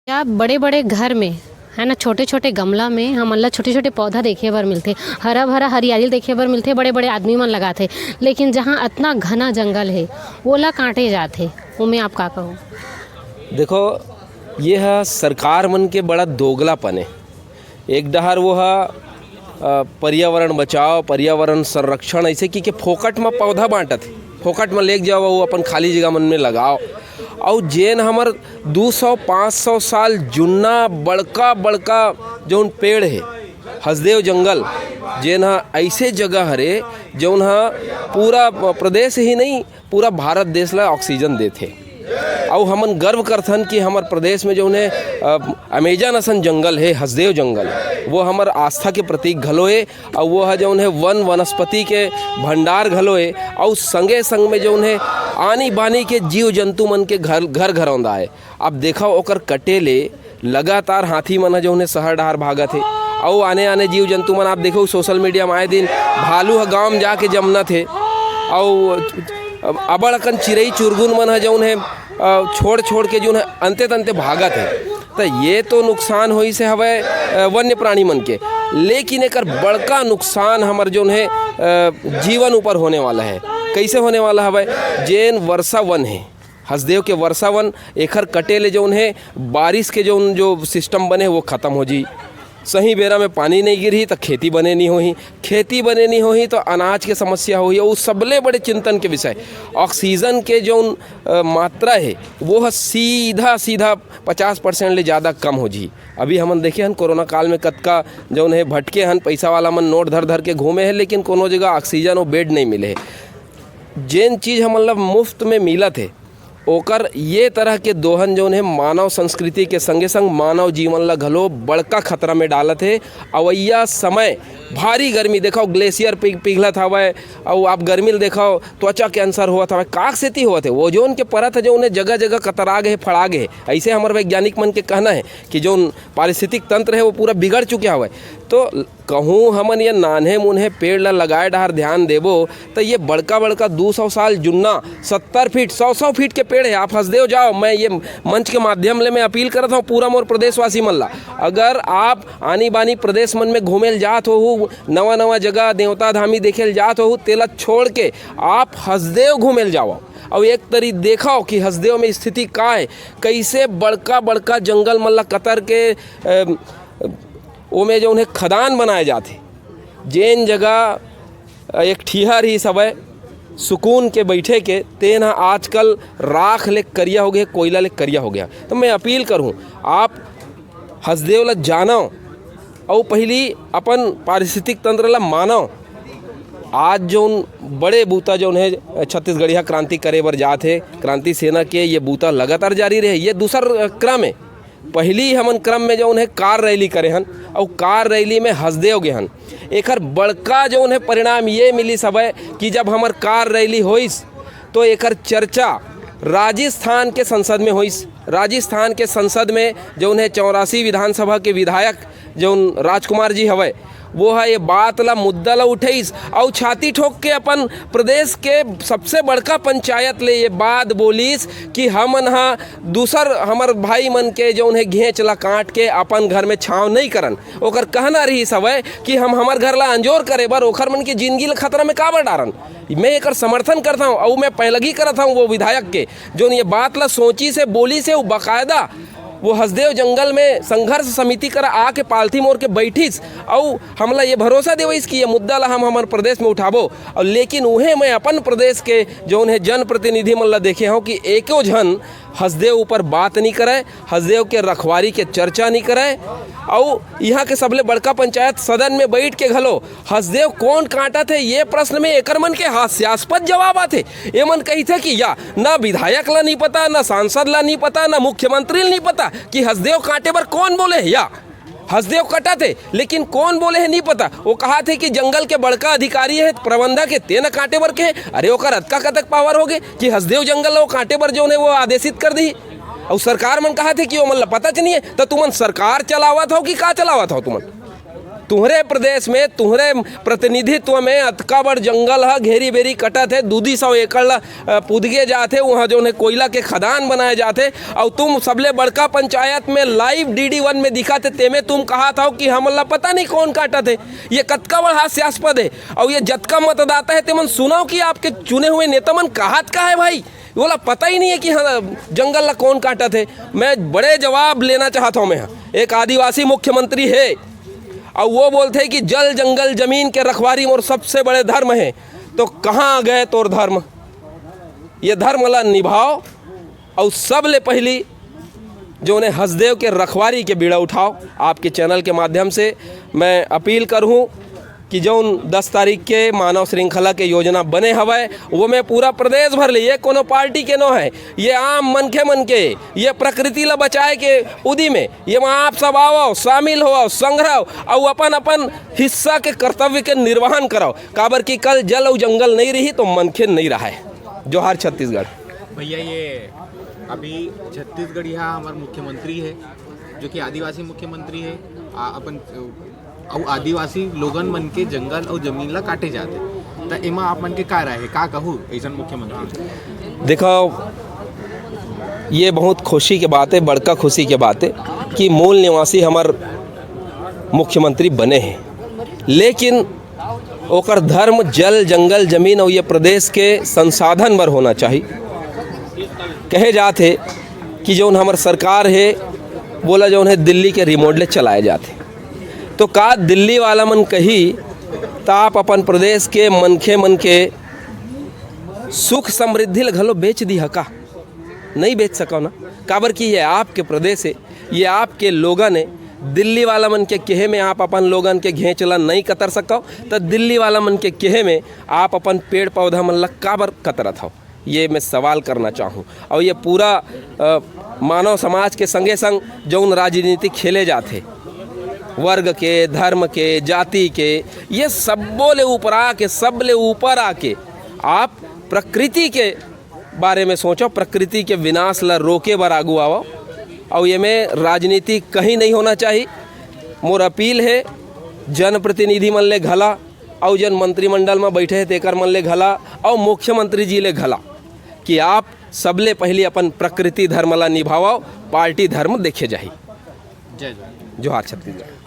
क्या बड़े बड़े घर में है ना, छोटे छोटे गमला में हमन ला छोटे छोटे पौधा देखे बर मिलथे, हरा भरा हरियाली देखे बर मिलथे, बड़े बड़े आदमी मन लगाथे। लेकिन जहाँ इतना घना जंगल है ओला काटे जाथे, ओमे आप का कहो? देखो, ये है सरकार मन के बड़ा दोगलापन है। एक डहर वो है पर्यावरण बचाओ, पर्यावरण संरक्षण, ऐसे कि फोकट में पौधा बांटत, फोकट में लेके जाओ, वो अपन खाली जगह मन में लगाओ। और जेन हमर 200-500 साल जुन्ना बड़का बड़का जौन पेड़ है, हसदेव जंगल, जेन हा ऐसे जगह हरे जौन हा पूरा प्रदेश ही नहीं, पूरा भारत देश ला ऑक्सीजन देथे। और हमन गर्व करथन कि हमार प्रदेश में जौन है अमेजन असन जंगल है, हसदेव जंगल, वो हमार आस्था के प्रतीक घलो है। और वो है जौन है वन वनस्पति के भंडार घलो है। और संगे संग में जौन है आनी बानी के जीव जंतु मन के घर घरौंदा है। अब देखा ओकर कटे ले लगातार हाथी मन जौन है शहर डहर भागत है। और आने आने जीव जंतु मन आप देखो सोशल मीडिया में आए दिन भालू ह गाँव में जाके जमना थे। और अबड़ अकन चिड़ई चुरगुन मन है जौन है छोड़ छोड़ के जो है अंते तंते भागत है। तो ये तो नुकसान होई से हवे वन्य प्राणी मन के, लेकिन एक बड़का नुकसान हमार जो है जीवन ऊपर होने वाला है। कैसे होने वाला हवे? जेन वर्षा वन है, हसदेव के वर्षा वन, एकर कटे ले जौन है बारिश के जो सिस्टम बने वो ख़त्म हो जी। सही बेरा में पानी नहीं गिरही तो खेती बने नहीं होही, खेती बने नहीं होही तो अनाज के समस्या होही। और सबले बड़े चिंतन के विषय ऑक्सीजन के जो मात्रा है वो सीधा 50% ले ज़्यादा कम हो जी। अभी हमन देखे हन कोरोना काल में कतका जौन है भटके हन, पैसा वाला मन नोट धर धर के घूमे हैं, लेकिन कोनो जगह ऑक्सीजन और बेड नहीं मिले है। जेन चीज़ हमन ला मुफ्त में मिलत है ओकर ये तरह के दोहन जौन है मानव संस्कृति के संगे संग मानव जीवन ला घलो बड़का खतरा में डालत है। अवैया समय भारी गर्मी देखो, ग्लेशियर पिघलत हवय, और आप गर्मी देखो त्वचा कैंसर होत हवय, काक सेती होत है। ओजोन के परत है जो उन्हें जगह जगह कतरा गए, फड़ा गए। ऐसे हमारे वैज्ञानिक मन के कहना है कि जो पारिस्थितिक तंत्र है वो पूरा बिगड़ चुके हवय। तो कहूँ हमन ये नान्हे मुन्हे पेड़ ला लगाए डहर ध्यान देबो तो ये बड़का बड़का 200 साल जुन्ना 70 फीट 100 फीट के पेड़ है। आप हसदेव जाओ, मैं ये मंच के माध्यम ले मैं अपील करता हूँ पूरा मोर प्रदेशवासी मन ला, अगर आप आनी बानी प्रदेश मन में घूमेल जात हो, नवा नवा जगह देवता धामी देखेल जात हो, तेला छोड़ के आप हसदेव घूमेल जाओ। और एक तरी देखाओ कि हसदेव में स्थिति का है, कैसे बड़का बड़का जंगल मल्ला कतर के ओमे जो उन्हें खदान बनाए जाते, जेन जगह एक ठिहर ही सब है सुकून के बैठे के, तेन आजकल राख ले करिया हो गया, कोयला ले करिया हो गया। तो मैं अपील करूं आप हसदेव ला जानो और पहली अपन पारिस्थितिक तंत्र ला मानो। आज जो बड़े बूता जो है छत्तीसगढ़िया क्रांति करे बर जाते, क्रांति सेना के ये बूता लगातार जारी रहे। ये दूसर क्रम है। पहली हमन क्रम में जो है कार रैली करे हन, और कार रैली में हसदेव गए हन। एकर बड़का जो है परिणाम ये मिली सब है कि जब हमार कार रैली होइस तो एकर चर्चा राजस्थान के संसद में होइस। राजस्थान के संसद में जो है 84 विधानसभा के विधायक जो राजकुमार जी हवे, वो है ये बात ला मुद्दा ला उठाइस और छाती ठोक के अपन प्रदेश के सबसे बड़का पंचायत ले ये बात बोलिस कि हमन हा दूसर हमर भाई मन के जो है घेंच ला काट के अपन घर में छाँव नहीं करन। ओकर कहना रही सब है कि हम हमार घर ला अंजोर करे बर ओखर मन की जिंदगी ला खतरा में काबर डारन। मैं एक समर्थन करता हूँ और मैं पहलगी करता हूँ वो विधायक के जो ये बात ला सोची से बोली से वो बाकायदा वो हसदेव जंगल में संघर्ष समिति कर आके पालथी मोर के बैठिस और हमला ये भरोसा देवइस कि ये मुद्दा ला हम हमारे प्रदेश में उठाबो। और लेकिन उहे मैं अपन प्रदेश के जो है जनप्रतिनिधि मन ला देखे हूँ कि एको जन हसदेव ऊपर बात नहीं करे, हसदेव के रखवारी के चर्चा नहीं करे। और यहाँ के सबले बड़का पंचायत सदन में बैठ के घलो हसदेव कौन काटा थे ये प्रश्न में एकर मन के हास्यास्पद जवाब आते। ये मन कही थे कि या ना विधायक ला नहीं पता, ना सांसद ला नहीं पता, ना मुख्यमंत्री ला नहीं पता कि हसदेव काटे बर कौन बोले है, या हसदेव कटा थे लेकिन कौन बोले है नहीं पता। वो कहा थे कि जंगल के बड़का अधिकारी है प्रबंधक है, तेना काटे बर के है। अरे ओकर अतका कतक पावर हो गए कि हसदेव जंगल वो काटे बर जो है वो आदेशित कर दी। और सरकार मन कहा थे कि वो मतलब पता नहीं है तो तुमन सरकार चलावत हो कि का चलावत हो तुमन? तुम्हारे प्रदेश में तुम्हारे प्रतिनिधित्व में अतका बड़ जंगल है, घेरी बेरी कटत है, 200 एकड़ ला पुदगे जाते, वहाँ जो है कोयला के खदान बनाए जाते, और तुम सबले बड़का पंचायत में लाइव DD1 में दिखा थे, तेमे तुम कहा था कि हमला पता नहीं कौन काटा थे। ये कतका बड़ हास्यास्पद है। और ये जतका मतदाता है तेमन सुनाओ कि आपके चुने हुए नेता मन कहात का है भाई, बोला पता ही नहीं है कि हाँ जंगल ला कौन काटा थे। मैं बड़े जवाब लेना चाहता हूँ। मैं एक आदिवासी मुख्यमंत्री है और वो बोलते हैं कि जल जंगल जमीन के रखवारी और सबसे बड़े धर्म है, तो कहाँ गए तोर धर्म? ये धर्म ला निभाओ और सबले पहली जो उन्हें हसदेव के रखवारी के बीड़ा उठाओ। आपके चैनल के माध्यम से मैं अपील करूँ कि जो 10 तारीख के मानव श्रृंखला के योजना बने हवे वो में पूरा प्रदेश भर ले, ये कोनो पार्टी के नो है, ये आम मनखे मन के, ये प्रकृति ला बचाए के उदी में ये आप सब आओ, शामिल हो, संग्रह और अपन अपन हिस्सा के कर्तव्य के निर्वहन कराओ। काबर की कल जल और जंगल नहीं रही तो मनखे नहीं रहा है। जोहार छत्तीसगढ़। भैया ये अभी छत्तीसगढ़ यहाँ हमारे मुख्यमंत्री है जो कि आदिवासी मुख्यमंत्री है। अपन और आदिवासी लोगन मन के जंगल और जमीन ला काटे जाते, तो एमा आप मन के का राय है, का कहूँ ऐसा मुख्यमंत्री? देखो ये बहुत खुशी के बात है, बड़का खुशी के बात है कि मूल निवासी हमार मुख्यमंत्री बने हैं, लेकिन ओकर धर्म जल जंगल जमीन और ये प्रदेश के संसाधन पर होना चाहिए। कहे जाते कि जो हमार सरकार है बोला जो उन्हें दिल्ली के रिमोट ले चलाए जाते, तो का दिल्ली वाला मन कही तो आप अपन प्रदेश के मनखे मन के सुख समृद्धि घलो बेच दी हका? नहीं बेच सको ना, काबर कि ये आपके प्रदेश है, ये आपके लोगन है। दिल्ली वाला मन के कहे में आप अपन लोगन के घेंचला नहीं कतर सको, तो दिल्ली वाला मन के कहे में आप अपन पेड़ पौधा मन ला काबर कतरत हो, ये मैं सवाल करना चाहूँ। और ये पूरा मानव समाज के संगे संग जौन राजनीति खेले जाते वर्ग के, धर्म के, जाति के, ये सबों ले ऊपर आके, सब ले ऊपर आके आप प्रकृति के बारे में सोचो, प्रकृति के विनाश ला रोके बर आगू आओ। और ये में राजनीति कहीं नहीं होना चाहिए। मोर अपील है जनप्रतिनिधि मन ले घला और जन मंत्रिमंडल में बैठे हैं तेकर मन ले घला और मुख्यमंत्री जी ले घला कि आप सबले पहले अपन प्रकृति धर्म ला निभाओ, पार्टी धर्म देखे जाही। जय जोहार छत्तीसगढ़।